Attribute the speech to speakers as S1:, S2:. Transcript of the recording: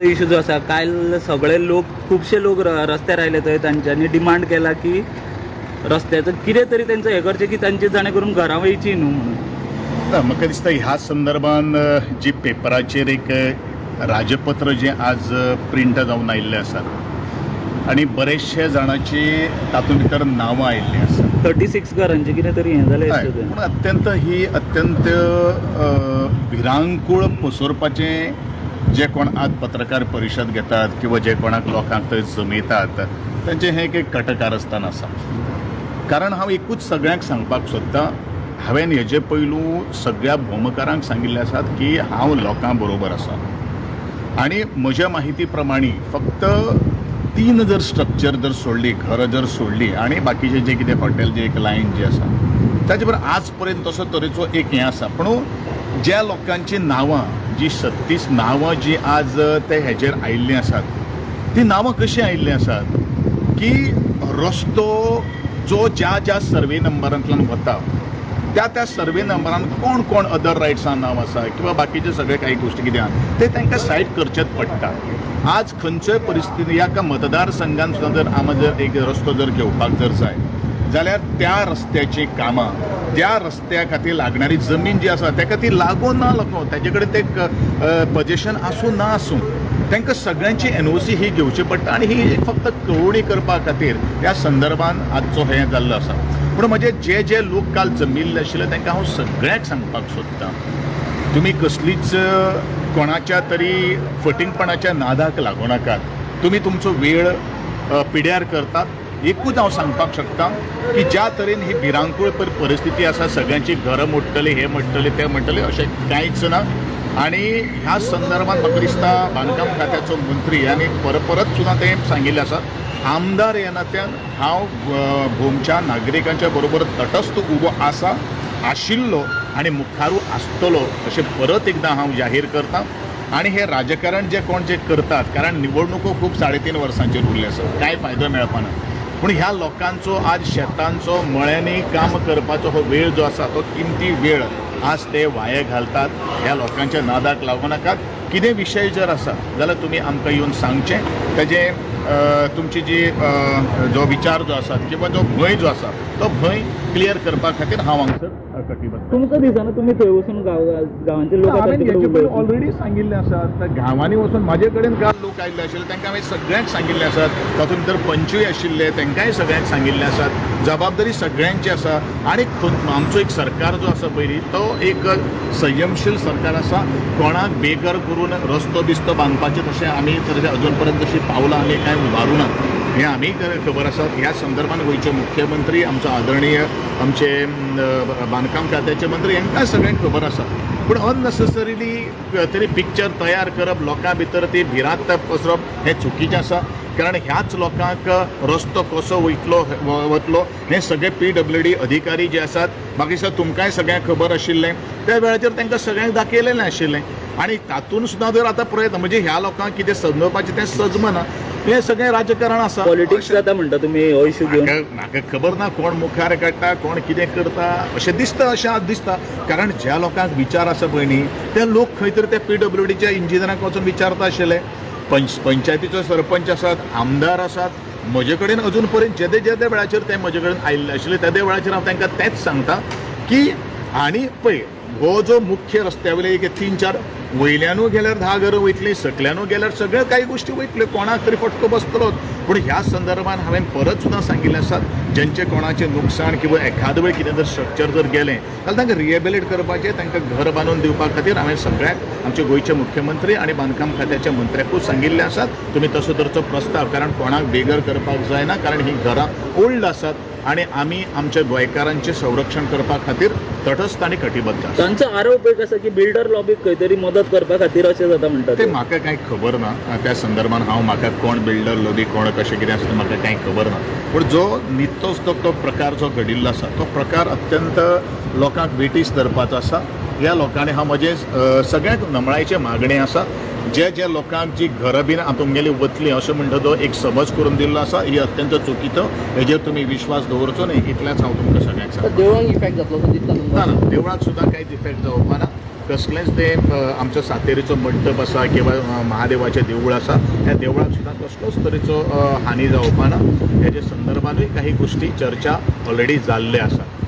S1: Issue जो आसा काल सगळे लोक खुबशे लोक रस्त्यार आयले थंय तांच्यांनी डिमांड केला की रस्त्याचं कितें तरी तेंचं हें करचें की तांचे जाणे करून घरां वयची न्हू म्हणून.
S2: ना म्हाका दिसता ह्या संदर्भान जी पेपराचेर एक राजपत्र जे आज प्रिंट जावन आयिल्लें आसात आनी बरेचशे जाणांची तातूंत भितर नांवां आयिल्लीं आसात.
S1: 36 घरांचे कितें तरी हें जालें
S2: हय, पूण अत्यंत भिरांकूळ पसरपाचें जे कोण आज पत्रकार परिशद घेतात किंवा जे कोणाक लोकांक थंय जमयतात तांचें हें एक कटकारस्थान आसा. कारण हांव एकूच सगळ्यांक सांगपाक सोदतां, हांवें हेजे पयलू सगळ्या भोमकारांक सांगिल्लें आसात की हांव लोकां बरोबर आसा आनी म्हज्या माहिती प्रमाणे फक्त 3 जर स्ट्रक्चर जर सोडली, घरां जर सोडली आनी बाकीचे जे कितें हॉटेल जे एक लायन जी आसा ताचे बरोबर आज पर्यंत तसो तरेचो एक हें आसा. पूण ज्या लोकांची नांवां जी 36 नांवां जी आज ते हेजेर आयिल्लीं आसात ती नांवां कशीं आयिल्लीं आसात की रस्तो जो ज्या सर्वे नंबरांतल्यान वता त्या सर्वे नंबरान कोण कोण अदर रायट्सान नांव आसा किंवा बाकीचे सगळे काही गोश्टी कितें आहा ते तांकां सायड करचेच पडटा. आज खंयच्योय परिस्थिती ह्या मतदारसंघान सुद्दां जर आमी जर एक रस्तो जर घेवपाक जर जाय जाल्यार त्या रस्त्याची कामां, त्या रस्त्या खातीर लागणारी जमीन जी आसा ताका ती लागो ना लागो ताजे कडेन ते पोजिशन आसूं ना आसूं तांकां सगळ्यांची NOC ही घेवची पडटा आनी ही फक्त कळवणी करपा खातीर ह्या संदर्भान आजचो हें जाल्लो आसा. पूण म्हजे जे लोक काल जमिल्ले आशिल्ले तांकां हांव सगळ्यांक सांगपाक सोदतां, तुमी कसलीच कोणाच्या तरी फटींगपणाच्या नादाक लागूं नाकात. तुमी तुमचो वेळ पिड्यार करतात. एकूच हांव सांगपाक शकता की ज्या तरेन ही भिरांकूळ परिस्थिती आसा, सगळ्यांची घरां मोडटली, हे मोडटले ते मोडटले अशें कांयच ना. आनी ह्या संदर्भात म्हाका दिसता बांदकाम खात्याचो मंत्री आनी परत सुद्दां ते सांगिल्लें आसा, आमदार ह्या नात्यान हांव गोंयच्या नागरिकांच्या बरोबर तटस्थ उबो आशिल्लो आनी मुखारू आसतलो अशें परत एकदां हांव जाहीर करतां. आनी हे राजकारण जे कोण जे करतात, कारण निवडणुको खूब 3.5 वर्सांचेर उरले आसा, कांय फायदो मेळपाना. पूण ह्या लोकांचो आज शेतांचो मळ्यांनी काम करपाचो हो वेळ जो आसा तो किमती वेळ आज ते वाये घालतात. ह्या लोकांच्या नादाक लागूं नाकात. कितें विशय जर आसा जाल्यार तुमी आमकां येवन सांगचें. तेजे तुमची जी जो विचार जो आसा किंवा जो भंय जो आसा तो भंय क्लियर करपा खातीर हांव हांगसर कटिबद्ध.
S1: तुमकां दिसना तुमी थंय वचून गांवांचे लोक
S2: ऑलरेडी सांगिल्लें आसा. गांवांनी वचून म्हाजे कडेन काल लोक आयिल्ले आशिल्ले तांकां हांवें सगळ्यांक सांगिल्लें आसात. तातूंत भितर पंचूय आशिल्ले तांकांय सगळ्यांक सांगिल्लें आसात. जबाबदारी सगळ्यांची आसा आनी आमचो एक सरकार जो आसा पयलीं तो एक संयमशील सरकार आसा. कोणाक बेगर करून रस्तो बिस्तो बांदपाचें तशें आमी अजून पर्यंत तशीं पावलां आमी कांय उबारूं ना हें आमी खबर आसा. ह्या संदर्भान गोंयचे मुख्यमंत्री आमचो आदरणीय आमचे बांदकाम खात्याचे मंत्री हांकां सगळ्यांक खबर आसा. पूण अननेसेसरिली तरी पिक्चर तयार करप, लोकां भितर ती भिरांत पसरप हें चुकीचें आसा. कारण ह्याच लोकांक रस्तो कसो वतलो हे सगळे PWD अधिकारी जे आसात म्हाका दिसता तुमकांय सगळ्यांक खबर आशिल्लें. त्या वेळाचेर तांकां सगळ्यांक दाखयलेलें आशिल्लें आनी तातूंत सुद्दां जर आतां प्रयत्न म्हणजे ह्या लोकांक कितें समजोवपाचें तें सजमना. हें सगळें राजकारण आसा.
S1: पॉलिटिक्स जाता म्हणटा तुमी हो इश्यू घेवन.
S2: म्हाका खबर ना कोण मुखार काडटा कोण कितें करता अशें दिसता. अशें आज दिसता कारण ज्या लोकांक विचार आसा पळय न्ही ते लोक खंय तरी त्या PWDच्या इंजिनियरांक वचून विचारता आशिल्ले. पंचायतीचो सरपंच आसात, आमदार आसात. म्हजे कडेन अजून पर्यंत जेदे वेळाचेर ते म्हजे कडेन आयिल्ले आशिल्ले तेदे वेळाचेर हांव तांकां तेंच सांगता की आनी पळय हो जो मुख्य रस्त्या वयले एक 3-4 वयल्यानूय गेल्यार 10 घरां वयतलीं, सकल्यानूय गेल्यार सगळ्यो काही गोश्टी वयतल्यो, कोणाक तरी फटको बसतलोच. पूण ह्या संदर्भान हांवें परत सुद्दां सांगिल्लें आसात जेंचें कोणाचें नुकसाण किंवा एखाद वेळ कितें जर स्ट्रक्चर जर गेलें जाल्यार तांकां रिहेबिलिट करपाचें, तांकां घर बांदून दिवपा खातीर हांवें सगळ्याक आमचे गोंयचे मुख्यमंत्री आनी बांदकाम खात्याच्या मंत्र्याकूच सांगिल्लें आसात तुमी तसो तरेचो प्रस्ताव, कारण कोणाक बेगर करपाक जायना. कारण ही घरां ओल्ड आसात आनी आमी आमच्या गोंयकारांचें संरक्षण करपा खातीर तटस्थ आनी कटिबद्ध आसा.
S1: तांचो आरोप एक आसा की बिल्डर लॉबीक खंय तरी मदत करपा खातीर अशें जाता म्हणटा
S2: ते म्हाका कांय खबर ना. त्या संदर्भान म्हाका कोण बिल्डर लॉबी कोण कशें कितें आसता म्हाका कांय खबर ना. पूण जो नित्योच तो प्रकार जो घडिल्लो आसा तो प्रकार अत्यंत लोकांक वेठीस धरपाचो आसा. ह्या लोकांनी हांव म्हजें सगळ्यांक नमळायेचें मागणें आसा जे लोकांक जी घरां बीन तुमगेली वतली अशें म्हणटा तो एक समज करून दिल्लो आसा ही अत्यंत चुकीचो. हेजेर तुमी विश्वास दवरचो न्ही. इतलेंच हांव तुमकां सगळ्यांक सांगता.
S1: देवळांक इफेक्ट जातलो
S2: ना देवळाक सुद्दां कांयच इफेक्ट जावपा ना. कसलेंच ते आमचो सातेरीचो मंडप आसा किंवा महादेवाचें देवूळ आसा ह्या देवळाक सुद्दां कसलोच तरेचो हानी जावपा ना. हेजे संदर्भानूय काही गोष्टी चर्चा ऑलरेडी जाल्ले आसा.